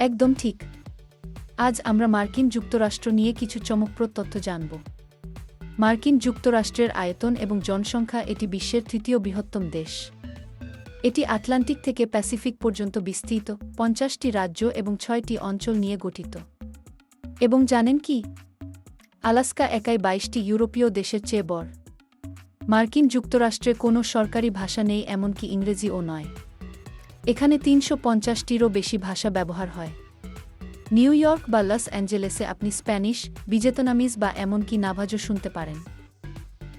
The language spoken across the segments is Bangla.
একদম ঠিক। আজ আমরা মার্কিন যুক্তরাষ্ট্র নিয়ে কিছু চমকপ্রদ তথ্য জানব। মার্কিন যুক্তরাষ্ট্রের আয়তন এবং জনসংখ্যা, এটি বিশ্বের তৃতীয় বৃহত্তম দেশ। এটি আটলান্টিক থেকে প্যাসিফিক পর্যন্ত বিস্তৃত, 50টি রাজ্য এবং 6টি অঞ্চল নিয়ে গঠিত। এবং জানেন কি? আলাস্কা একাই 22টি ইউরোপীয় দেশের চেয়ে বড়। মার্কিন যুক্তরাষ্ট্রে কোনো সরকারি ভাষা নেই, এমনকি ইংরেজিও নয়। এখানে 350টিরও বেশি ভাষা ব্যবহার হয়। নিউ ইয়র্ক বা লস অ্যাঞ্জেলেসে আপনি স্প্যানিশ, ভিয়েতনামিজ বা এমনকি নাভাজো শুনতে পারেন।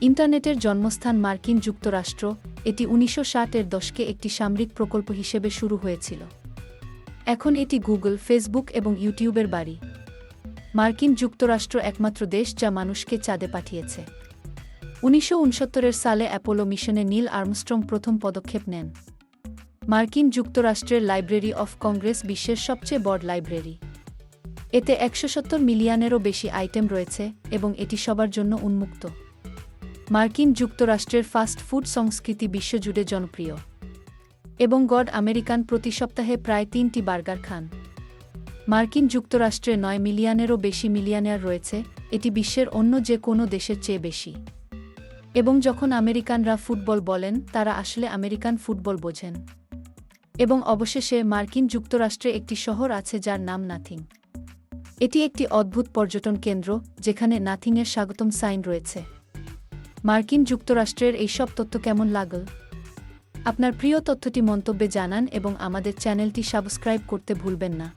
ইন্টারনেটের জন্মস্থান মার্কিন যুক্তরাষ্ট্র, এটি 1960-এর দশকে একটি সামরিক প্রকল্প হিসেবে শুরু হয়েছিল। এখন এটি গুগল, ফেসবুক এবং ইউটিউবের বাড়ি। মার্কিন যুক্তরাষ্ট্র একমাত্র দেশ যা মানুষকে চাঁদে পাঠিয়েছে। 1969 সালে অ্যাপোলো মিশনে নীল আর্মস্ট্রং প্রথম পদক্ষেপ নেন। মার্কিন যুক্তরাষ্ট্রের লাইব্রেরি অফ কংগ্রেস বিশ্বের সবচেয়ে বড় লাইব্রেরি। এতে 170 মিলিয়নেরও বেশি আইটেম রয়েছে এবং এটি সবার জন্য উন্মুক্ত। মার্কিন যুক্তরাষ্ট্রের ফাস্ট ফুড সংস্কৃতি বিশ্বজুড়ে জনপ্রিয় এবং গড় আমেরিকান প্রতি সপ্তাহে প্রায় 3টি বার্গার খান। মার্কিন যুক্তরাষ্ট্রে 9 মিলিয়নেরও বেশি মিলিয়নেয়ার রয়েছে, এটি বিশ্বের অন্য যে কোনো দেশের চেয়ে বেশি। এবং যখন আমেরিকানরা ফুটবল বলেন, তারা আসলে আমেরিকান ফুটবল বোঝেন। এবং অবশেষে মার্কিন যুক্তরাষ্ট্রে একটি শহর আছে যার নাম নাথিং। এটি একটি অদ্ভুত পর্যটন কেন্দ্র যেখানে নাথিংয়ের স্বাগতম সাইন রয়েছে। মার্কিন যুক্তরাষ্ট্রের এই সব তথ্য কেমন লাগল? আপনার প্রিয় তথ্যটি মন্তব্যে জানান এবং আমাদের চ্যানেলটি সাবস্ক্রাইব করতে ভুলবেন না।